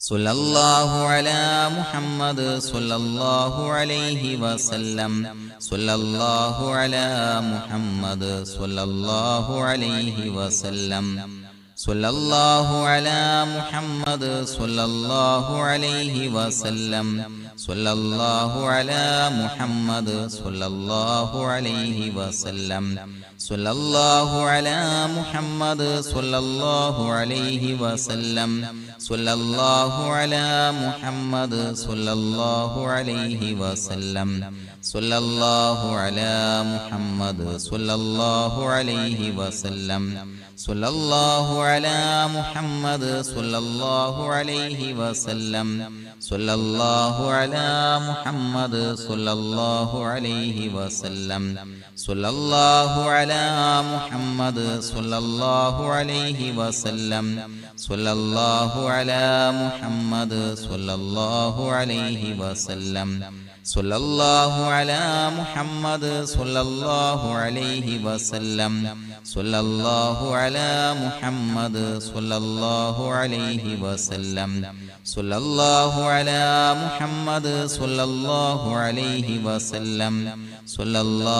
സല്ലല്ലാഹു അലാ മുഹമ്മദ് സല്ലല്ലാഹു അലൈഹി വസല്ലം. സല്ലല്ലാഹു അലാ മുഹമ്മദ് സല്ലല്ലാഹു അലൈഹി വസല്ലം. സല്ലല്ലാഹു അലാ മുഹമ്മദ് സല്ലല്ലാഹു അലൈഹി വസല്ലം. സല്ലല്ലാഹു അലാ മുഹമ്മദ് സല്ലല്ലാഹു അലൈഹി വസല്ലം. സല്ലല്ലാഹു അലാ മുഹമ്മദ് സല്ലല്ലാഹു അലൈഹി വസല്ലം. സല്ലല്ലാഹു അലാ മുഹമ്മദ് സല്ലല്ലാഹു അലൈഹി വസല്ലം. സല്ലല്ലാഹു അലാ മുഹമ്മദ് സല്ലല്ലാഹു അലൈഹി വസല്ലം. സല്ലല്ലാഹു അലാ മുഹമ്മദ് സല്ലല്ലാഹു അലൈഹി വസല്ലം. സല്ലല്ലാഹു അലാ മുഹമ്മദ് സല്ലല്ലാഹു അലൈഹി വസല്ലം. സല്ലല്ലാഹു അലാ മുഹമ്മദ് സല്ലല്ലാഹു അലൈഹി വസല്ലം. സല്ലല്ലാഹു അലാ മുഹമ്മദ് സല്ലല്ലാഹു അലൈഹി വസല്ലം. സല്ലല്ലാഹു അലാ മുഹമ്മദ് സല്ലല്ലാഹു അലൈഹി വസല്ലം. സല്ലല്ലാഹു അലാ മുഹമ്മദ് സല്ലല്ലാഹു അലൈഹി വസല്ലം. സല്ലല്ലാഹു അലാ മുഹമ്മദ് സല്ലല്ലാഹു അലൈഹി വസല്ലം.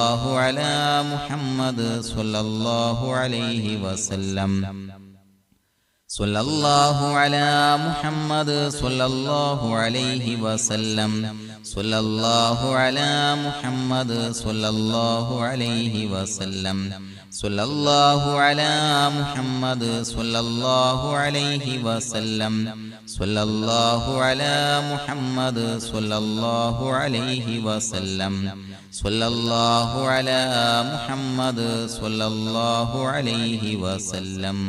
സല്ലല്ലാഹു അലാ മുഹമ്മദ് സല്ലല്ലാഹു അലൈഹി വസല്ലം. സല്ലല്ലാഹു അലാ മുഹമ്മദ് സല്ലല്ലാഹു അലൈഹി വസല്ലം. സല്ലല്ലാഹു അലാ മുഹമ്മദ് സല്ലല്ലാഹു അലൈഹി വസല്ലം. സല്ലല്ലാഹു അലാ മുഹമ്മദ് സല്ലല്ലാഹു അലൈഹി വസല്ലം. സല്ലല്ലാഹു അലാ മുഹമ്മദ് സല്ലല്ലാഹു അലൈഹി വസല്ലം. സല്ലല്ലാഹു അലാ മുഹമ്മദ് സല്ലല്ലാഹു അലൈഹി വസല്ലം.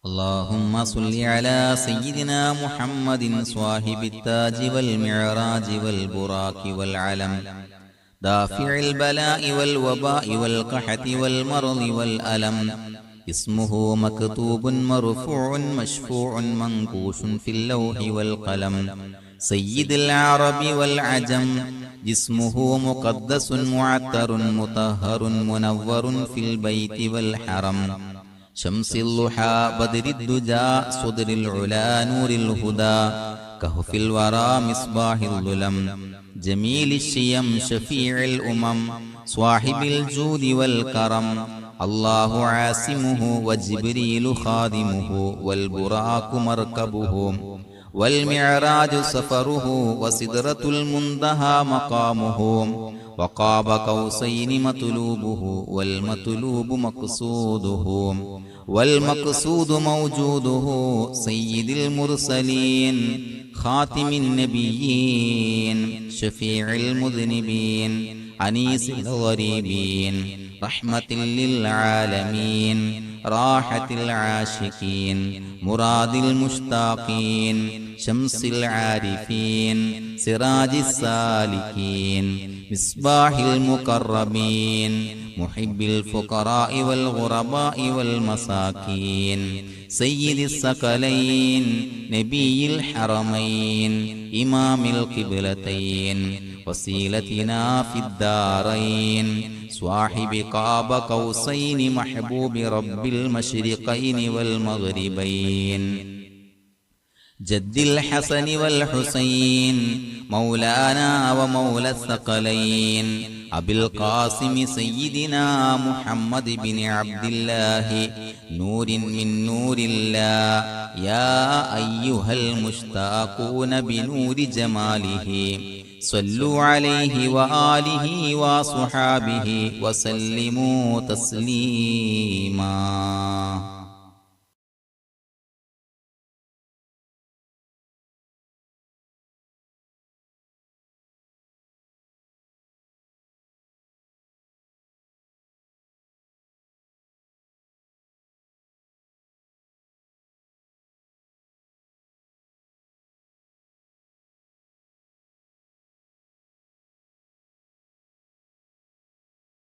اللهم صل على سيدنا محمد صاحب التاج والمعراج والبراق والعلم دافع البلاء والوباء والقحط والمرض والألم. اسمه مكتوب مرفوع مشفوع منقوش في اللوح والقلم. سيد العرب والعجم. جسمه مقدس معطر مطهر منور في البيت والحرم. شمس الضحى بدر الدجى صدر العلا نور الهدى كهف الورى مصباح الظلم. جميل الشيم شفيع الأمم صاحب الجود والكرم. الله عاصمه وجبريل خادمه والبراق مركبه والمعراج سفره وسدرة المنتهى مقامه. وقاب قوسين مطلوبه والمطلوب مقصوده والمقصود موجوده. سيد المرسلين خاتم النبيين شفيع المذنبين أنيس الغريبين رحمة للعالمين راحة العاشقين مراد المشتاقين شمس العارفين سراج السالكين مصباح المقربين محب الفقراء والغرباء والمساكين. سيد الثقلين نبي الحرمين إمام القبلتين وسيلتنا في الدارين. صاحب قاب قوسين محبوب رب المشرقين والمغربين. جد الحسن والحسين مولانا ومولى الثقلين. أبي القاسم سيدنا محمد بن عبد الله نور من نور الله. يا أيها المشتاقون بنور جماله صلوا عليه وآله وصحابه وسلموا تسليما.